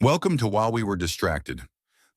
Welcome to While We Were Distracted,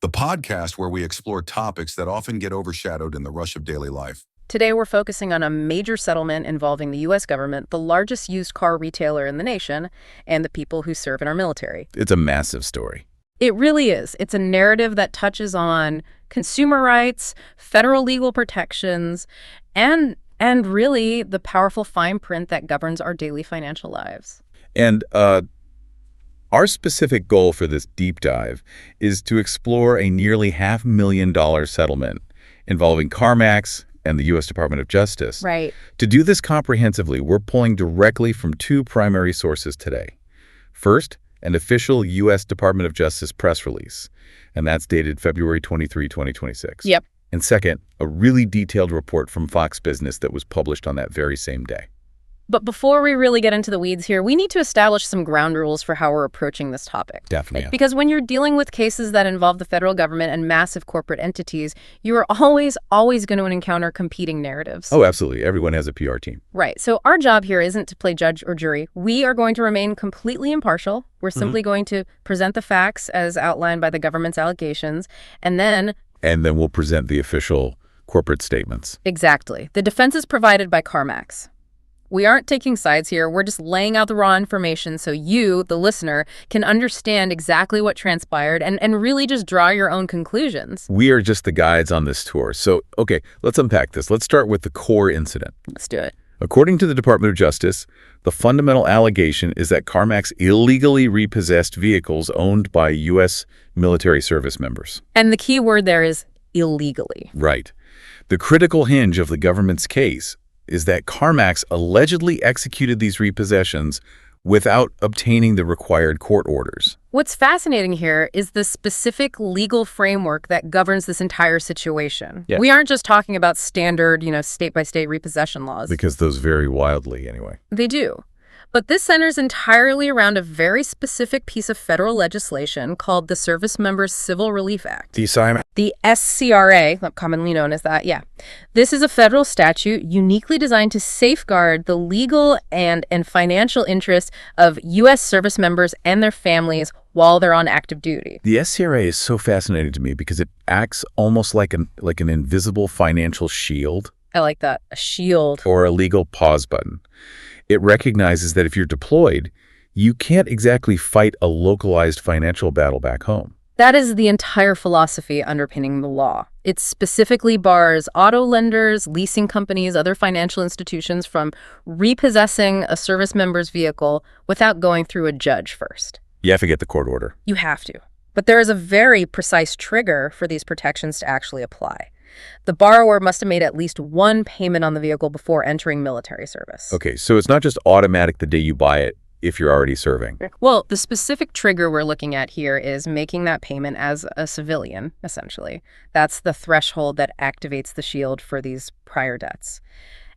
the podcast where we explore topics that often get overshadowed in the rush of daily life. Today, we're focusing on a major settlement involving the U.S. government, the largest used car retailer in the nation, and the people who serve in our military. It's a massive story. It really is. It's a narrative that touches on consumer rights, federal legal protections, and really the powerful fine print that governs our daily financial lives. And our specific goal for this deep dive is to explore a nearly $500,000 settlement involving CarMax and the U.S. Department of Justice. Right. To do this comprehensively, we're pulling directly from two primary sources today. First, an official U.S. Department of Justice press release, and that's dated February 23, 2026. Yep. And second, a really detailed report from Fox Business that was published on that very same day. But before we really get into the weeds here, we need to establish some ground rules for how we're approaching this topic. Definitely. Because when you're dealing with cases that involve the federal government and massive corporate entities, you are always going to encounter competing narratives. Oh, absolutely. Everyone has a PR team. Right. So our job here isn't to play judge or jury. We are going to remain completely impartial. We're simply going to present the facts as outlined by the government's allegations, and then we'll present the official corporate statements. Exactly. The defense is provided by CarMax. We aren't taking sides here. We're just laying out the raw information so you, the listener, can understand exactly what transpired and really just draw your own conclusions. We are just the guides on this tour. So, okay, let's unpack this. Let's start with the core incident. Let's do it. According to the Department of Justice, the fundamental allegation is that CarMax illegally repossessed vehicles owned by U.S. military service members. And the key word there is illegally. Right. The critical hinge of the government's case is that CarMax allegedly executed these repossessions without obtaining the required court orders. What's fascinating here is the specific legal framework that governs this entire situation. Yeah. We aren't just talking about standard, state-by-state repossession laws. Because those vary wildly anyway. They do. But this centers entirely around a very specific piece of federal legislation called the Service Members Civil Relief Act. The SCRA, commonly known as that, yeah. This is a federal statute uniquely designed to safeguard the legal and financial interests of U.S. service members and their families while they're on active duty. The SCRA is so fascinating to me because it acts almost like an invisible financial shield. I like that, a shield. Or a legal pause button. It recognizes that if you're deployed, you can't exactly fight a localized financial battle back home. That is the entire philosophy underpinning the law. It specifically bars auto lenders, leasing companies, other financial institutions from repossessing a service member's vehicle without going through a judge first. You have to get the court order. You have to. But there is a very precise trigger for these protections to actually apply. The borrower must have made at least one payment on the vehicle before entering military service. Okay, so it's not just automatic the day you buy it if you're already serving. Well, the specific trigger we're looking at here is making that payment as a civilian, essentially. That's the threshold that activates the shield for these prior debts.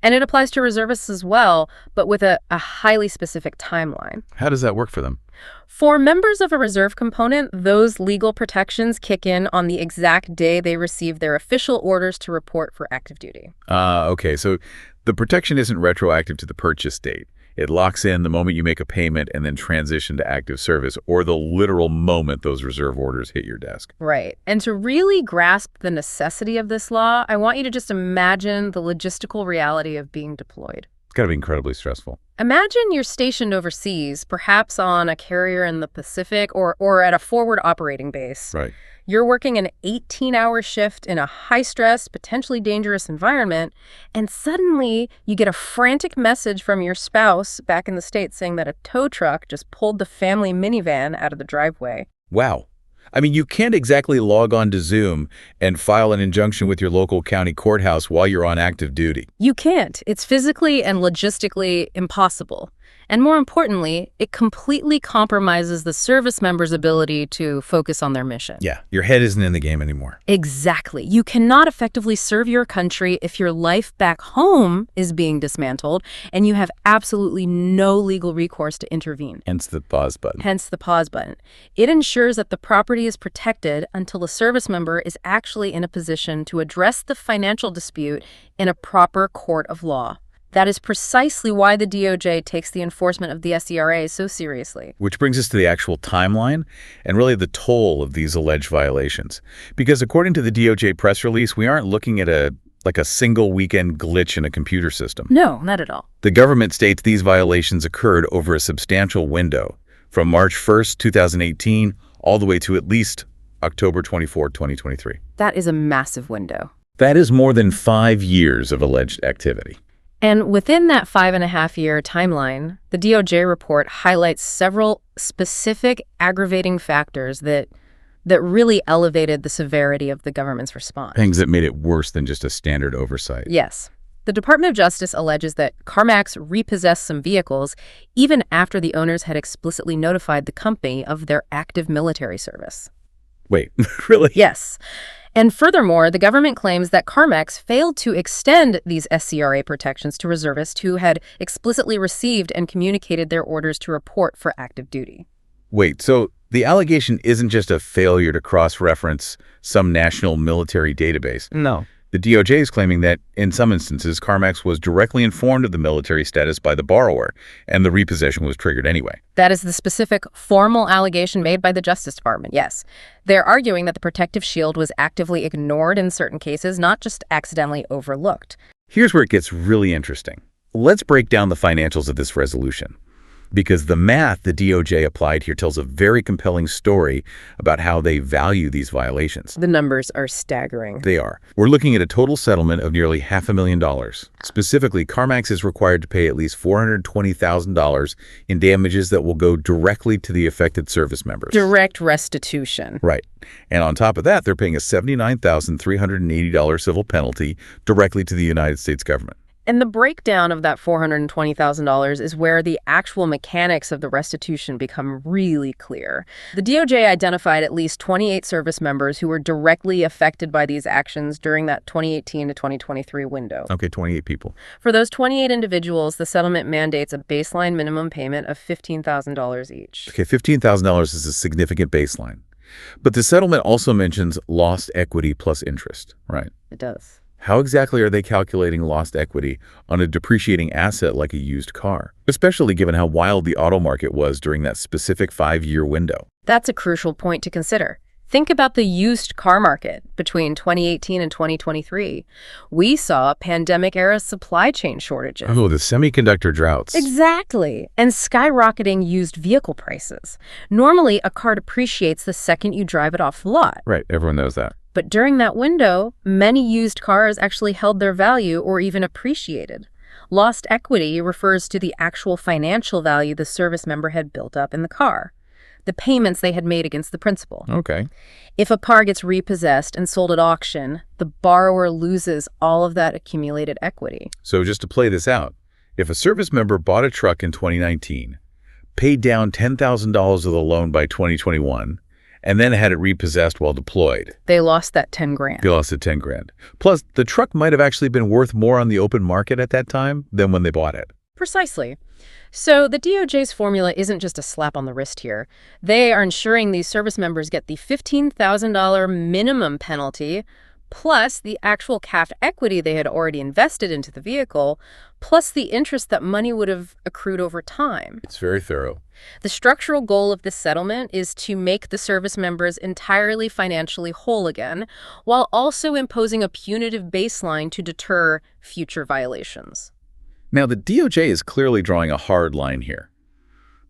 And it applies to reservists as well, but with a highly specific timeline. How does that work for them? For members of a reserve component, those legal protections kick in on the exact day they receive their official orders to report for active duty. Okay, so the protection isn't retroactive to the purchase date. It locks in the moment you make a payment and then transition to active service, or the literal moment those reserve orders hit your desk. Right. And to really grasp the necessity of this law, I want you to just imagine the logistical reality of being deployed. It's got to be incredibly stressful. Imagine you're stationed overseas, perhaps on a carrier in the Pacific or at a forward operating base. Right. You're working an 18-hour shift in a high-stress, potentially dangerous environment, and suddenly you get a frantic message from your spouse back in the States saying that a tow truck just pulled the family minivan out of the driveway. Wow. I mean, you can't exactly log on to Zoom and file an injunction with your local county courthouse while you're on active duty. You can't. It's physically and logistically impossible. And more importantly, it completely compromises the service member's ability to focus on their mission. Yeah, your head isn't in the game anymore. Exactly. You cannot effectively serve your country if your life back home is being dismantled and you have absolutely no legal recourse to intervene. Hence the pause button. Hence the pause button. It ensures that the property is protected until the service member is actually in a position to address the financial dispute in a proper court of law. That is precisely why the DOJ takes the enforcement of the SCRA so seriously. Which brings us to the actual timeline and really the toll of these alleged violations. Because according to the DOJ press release, we aren't looking at a single weekend glitch in a computer system. No, not at all. The government states these violations occurred over a substantial window, from March 1st, 2018, all the way to at least October 24, 2023. That is a massive window. That is more than 5 years of alleged activity. And within that 5.5-year timeline, the DOJ report highlights several specific aggravating factors that really elevated the severity of the government's response. Things that made it worse than just a standard oversight. Yes. The Department of Justice alleges that CarMax repossessed some vehicles even after the owners had explicitly notified the company of their active military service. Wait, really? Yes. And furthermore, the government claims that CarMax failed to extend these SCRA protections to reservists who had explicitly received and communicated their orders to report for active duty. Wait, so the allegation isn't just a failure to cross-reference some national military database. No. The DOJ is claiming that, in some instances, CarMax was directly informed of the military status by the borrower, and the repossession was triggered anyway. That is the specific formal allegation made by the Justice Department, yes. They're arguing that the protective shield was actively ignored in certain cases, not just accidentally overlooked. Here's where it gets really interesting. Let's break down the financials of this resolution. Because the math the DOJ applied here tells a very compelling story about how they value these violations. The numbers are staggering. They are. We're looking at a total settlement of nearly $500,000. Specifically, CarMax is required to pay at least $420,000 in damages that will go directly to the affected service members. Direct restitution. Right. And on top of that, they're paying a $79,380 civil penalty directly to the United States government. And the breakdown of that $420,000 is where the actual mechanics of the restitution become really clear. The DOJ identified at least 28 service members who were directly affected by these actions during that 2018 to 2023 window. Okay, 28 people. For those 28 individuals, the settlement mandates a baseline minimum payment of $15,000 each. Okay, $15,000 is a significant baseline. But the settlement also mentions lost equity plus interest, right? It does. How exactly are they calculating lost equity on a depreciating asset like a used car, especially given how wild the auto market was during that specific 5-year window? That's a crucial point to consider. Think about the used car market between 2018 and 2023. We saw pandemic-era supply chain shortages. Oh, the semiconductor droughts. Exactly. And skyrocketing used vehicle prices. Normally, a car depreciates the second you drive it off the lot. Right, everyone knows that. But during that window, many used cars actually held their value or even appreciated. Lost equity refers to the actual financial value the service member had built up in the car, the payments they had made against the principal. Okay. If a car gets repossessed and sold at auction, the borrower loses all of that accumulated equity. So just to play this out, if a service member bought a truck in 2019, paid down $10,000 of the loan by 2021, and then had it repossessed while deployed, they lost that 10 grand. they lost the 10 grand. Plus, the truck might have actually been worth more on the open market at that time than when they bought it. Precisely. So the DOJ's formula isn't just a slap on the wrist here. They are ensuring these service members get the $15,000 minimum penalty, plus the actual cash equity they had already invested into the vehicle, plus the interest that money would have accrued over time. It's very thorough. The structural goal of this settlement is to make the service members entirely financially whole again, while also imposing a punitive baseline to deter future violations. Now, the DOJ is clearly drawing a hard line here.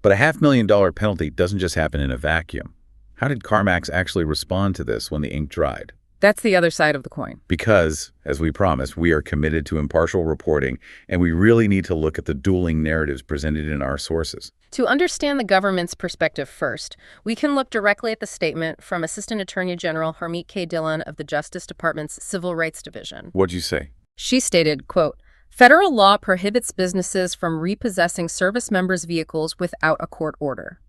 But a $500,000 penalty doesn't just happen in a vacuum. How did CarMax actually respond to this when the ink dried? That's the other side of the coin. Because, as we promised, we are committed to impartial reporting, and we really need to look at the dueling narratives presented in our sources. To understand the government's perspective first, we can look directly at the statement from Assistant Attorney General Harmeet K. Dillon of the Justice Department's Civil Rights Division. What'd you say? She stated, quote, "Federal law prohibits businesses from repossessing service members' vehicles without a court order.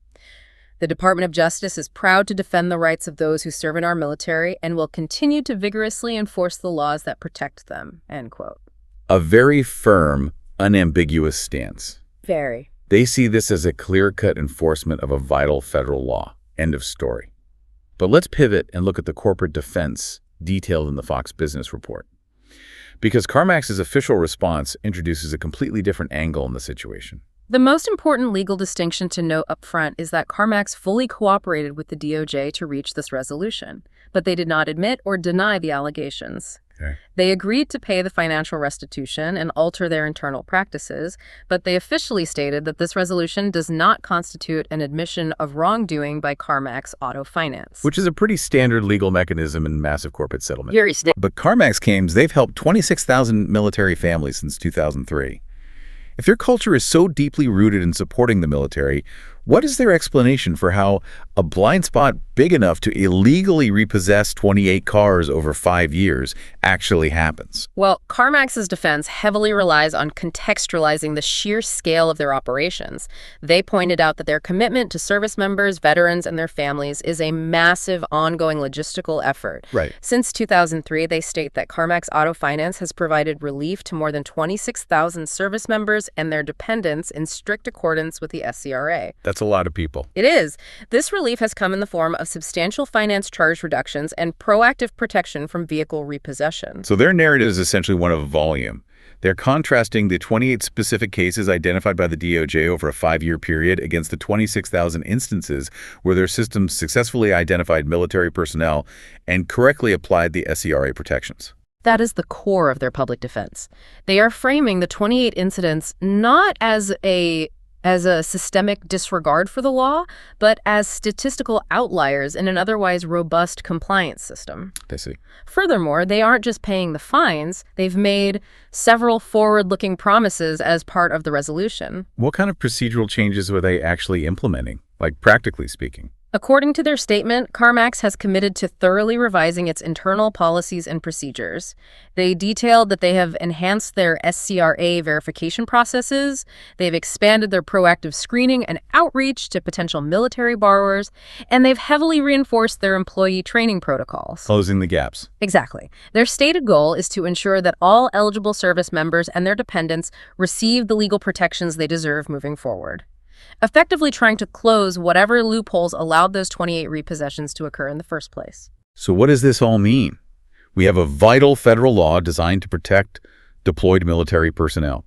The Department of Justice is proud to defend the rights of those who serve in our military and will continue to vigorously enforce the laws that protect them," end quote. A very firm, unambiguous stance. Very. They see this as a clear-cut enforcement of a vital federal law. End of story. But let's pivot and look at the corporate defense detailed in the Fox Business Report. Because CarMax's official response introduces a completely different angle in the situation. The most important legal distinction to note up front is that CarMax fully cooperated with the DOJ to reach this resolution, but they did not admit or deny the allegations. Okay. They agreed to pay the financial restitution and alter their internal practices, but they officially stated that this resolution does not constitute an admission of wrongdoing by CarMax Auto Finance. Which is a pretty standard legal mechanism in massive corporate settlement. Very standard. But CarMax claims they've helped 26,000 military families since 2003. If their culture is so deeply rooted in supporting the military, what is their explanation for how a blind spot big enough to illegally repossess 28 cars over 5 years actually happens? Well, CarMax's defense heavily relies on contextualizing the sheer scale of their operations. They pointed out that their commitment to service members, veterans, and their families is a massive ongoing logistical effort. Right. Since 2003, they state that CarMax Auto Finance has provided relief to more than 26,000 service members and their dependents in strict accordance with the SCRA. That's a lot of people. It is. This relief has come in the form of substantial finance charge reductions and proactive protection from vehicle repossession. So their narrative is essentially one of volume. They're contrasting the 28 specific cases identified by the DOJ over a 5-year period against the 26,000 instances where their systems successfully identified military personnel and correctly applied the SCRA protections. That is the core of their public defense. They are framing the 28 incidents not as a systemic disregard for the law, but as statistical outliers in an otherwise robust compliance system. I see. Furthermore, they aren't just paying the fines, they've made several forward-looking promises as part of the resolution. What kind of procedural changes were they actually implementing, like practically speaking? According to their statement, CarMax has committed to thoroughly revising its internal policies and procedures. They detailed that they have enhanced their SCRA verification processes, they've expanded their proactive screening and outreach to potential military borrowers, and they've heavily reinforced their employee training protocols. Closing the gaps. Exactly. Their stated goal is to ensure that all eligible service members and their dependents receive the legal protections they deserve moving forward, effectively trying to close whatever loopholes allowed those 28 repossessions to occur in the first place. So what does this all mean? We have a vital federal law designed to protect deployed military personnel.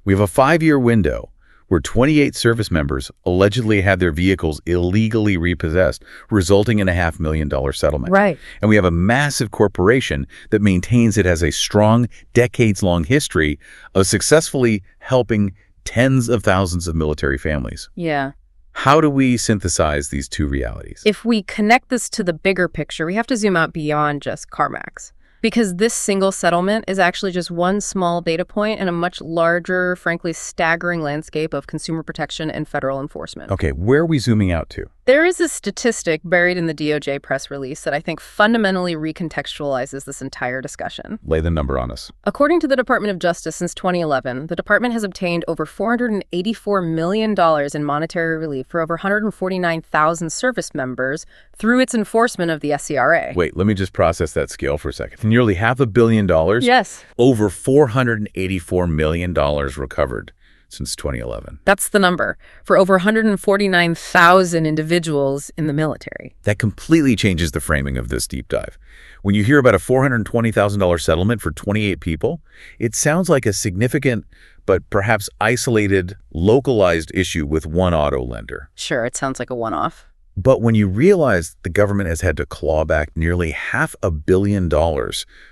We have a 5-year window where 28 service members allegedly had their vehicles illegally repossessed, resulting in a $500,000 settlement. Right. And we have a massive corporation that maintains it has a strong, decades-long history of successfully helping tens of thousands of military families. Yeah. How do we synthesize these two realities? If we connect this to the bigger picture, we have to zoom out beyond just CarMax. Because this single settlement is actually just one small data point in a much larger, frankly staggering landscape of consumer protection and federal enforcement. Okay, where are we zooming out to? There is a statistic buried in the DOJ press release that I think fundamentally recontextualizes this entire discussion. Lay the number on us. According to the Department of Justice, since 2011, the department has obtained over $484 million in monetary relief for over 149,000 service members through its enforcement of the SCRA. Wait, let me just process that scale for a second. Nearly $500 million? Yes. Over $484 million recovered since 2011. That's the number, for over 149,000 individuals in the military. That completely changes the framing of this deep dive. When you hear about a $420,000 settlement for 28 people, it sounds like a significant but perhaps isolated, localized issue with one auto lender. Sure, it sounds like a one-off. But when you realize the government has had to claw back nearly $500 million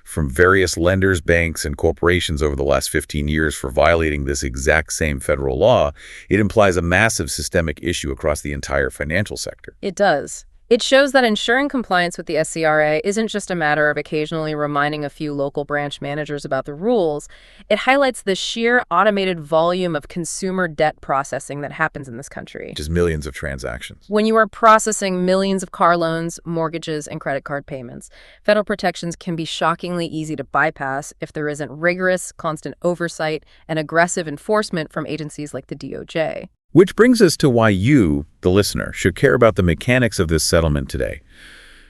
from various lenders, banks, and corporations over the last 15 years for violating this exact same federal law, it implies a massive systemic issue across the entire financial sector. It does. It shows that ensuring compliance with the SCRA isn't just a matter of occasionally reminding a few local branch managers about the rules. It highlights the sheer automated volume of consumer debt processing that happens in this country. Just millions of transactions. When you are processing millions of car loans, mortgages, and credit card payments, federal protections can be shockingly easy to bypass if there isn't rigorous, constant oversight and aggressive enforcement from agencies like the DOJ. Which brings us to why you, the listener, should care about the mechanics of this settlement today.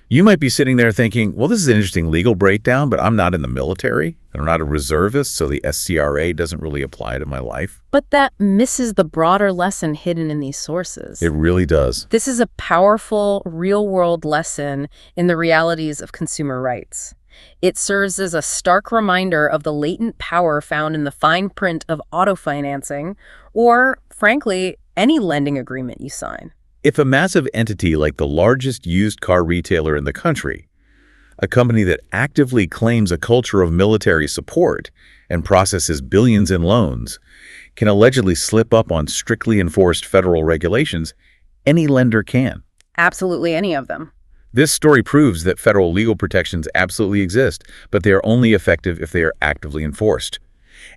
You might be sitting there thinking, well, this is an interesting legal breakdown, but I'm not in the military, and I'm not a reservist, so the SCRA doesn't really apply to my life. But that misses the broader lesson hidden in these sources. It really does. This is a powerful, real-world lesson in the realities of consumer rights. It serves as a stark reminder of the latent power found in the fine print of auto financing, or, frankly, any lending agreement you sign. If a massive entity like the largest used car retailer in the country, a company that actively claims a culture of military support and processes billions in loans, can allegedly slip up on strictly enforced federal regulations, any lender can. Absolutely any of them. This story proves that federal legal protections absolutely exist, but they are only effective if they are actively enforced.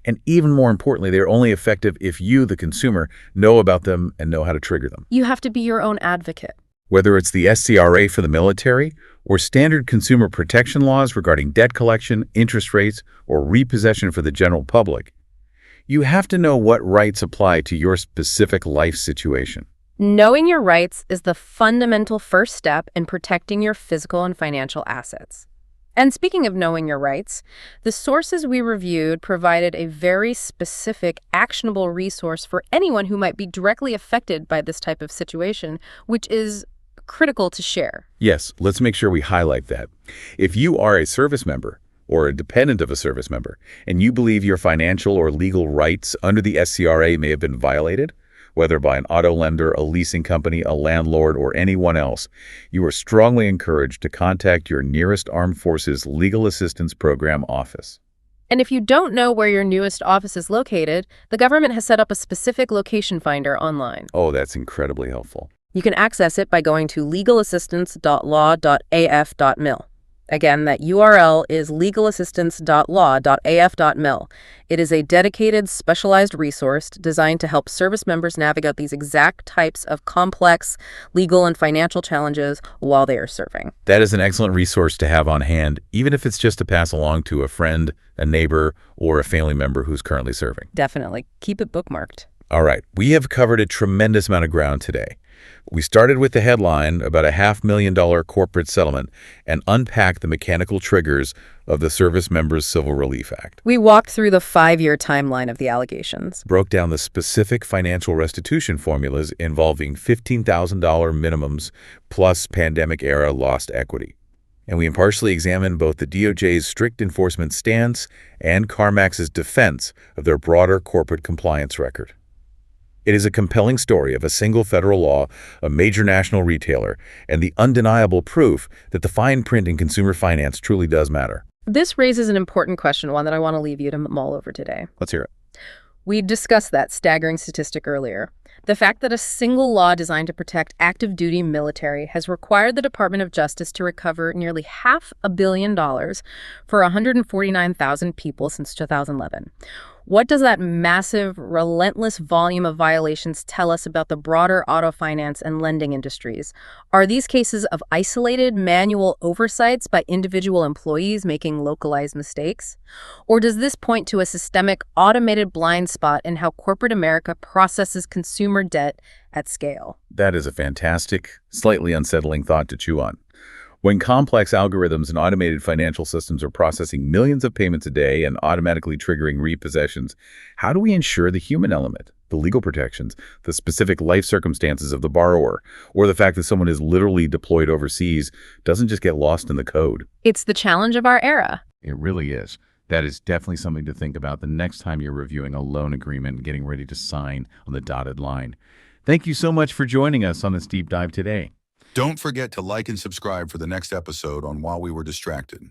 And even more importantly, they are only effective if you, the consumer, know about them and know how to trigger them. You have to be your own advocate. Whether it's the SCRA for the military or standard consumer protection laws regarding debt collection, interest rates, or repossession for the general public, you have to know what rights apply to your specific life situation. Knowing your rights is the fundamental first step in protecting your physical and financial assets. And speaking of knowing your rights, the sources we reviewed provided a very specific, actionable resource for anyone who might be directly affected by this type of situation, which is critical to share. Yes, let's make sure we highlight that. If you are a service member or a dependent of a service member, and you believe your financial or legal rights under the SCRA may have been violated, whether by an auto lender, a leasing company, a landlord, or anyone else, you are strongly encouraged to contact your nearest Armed Forces Legal Assistance Program office. And if you don't know where your newest office is located, the government has set up a specific location finder online. Oh, that's incredibly helpful. You can access it by going to legalassistance.law.af.mil. Again, that URL is legalassistance.law.af.mil. It is a dedicated, specialized resource designed to help service members navigate these exact types of complex legal and financial challenges while they are serving. That is an excellent resource to have on hand, even if it's just to pass along to a friend, a neighbor, or a family member who's currently serving. Definitely. Keep it bookmarked. All right, we have covered a tremendous amount of ground today. We started with the headline about a $500,000 corporate settlement and unpacked the mechanical triggers of the Service Members Civil Relief Act. We walked through the 5-year timeline of the allegations. Broke down the specific financial restitution formulas involving $15,000 minimums plus pandemic-era lost equity. And we impartially examined both the DOJ's strict enforcement stance and CarMax's defense of their broader corporate compliance record. It is a compelling story of a single federal law, a major national retailer, and the undeniable proof that the fine print in consumer finance truly does matter. This raises an important question, one that I want to leave you to mull over today. Let's hear it. We discussed that staggering statistic earlier. The fact that a single law designed to protect active duty military has required the Department of Justice to recover nearly $500 million for 149,000 people since 2011. What does that massive, relentless volume of violations tell us about the broader auto finance and lending industries? Are these cases of isolated manual oversights by individual employees making localized mistakes? Or does this point to a systemic, automated blind spot in how corporate America processes consumer debt at scale? That is a fantastic, slightly unsettling thought to chew on. When complex algorithms and automated financial systems are processing millions of payments a day and automatically triggering repossessions, how do we ensure the human element, the legal protections, the specific life circumstances of the borrower, or the fact that someone is literally deployed overseas doesn't just get lost in the code? It's the challenge of our era. It really is. That is definitely something to think about the next time you're reviewing a loan agreement and getting ready to sign on the dotted line. Thank you so much for joining us on this deep dive today. Don't forget to like and subscribe for the next episode on While We Were Distracted.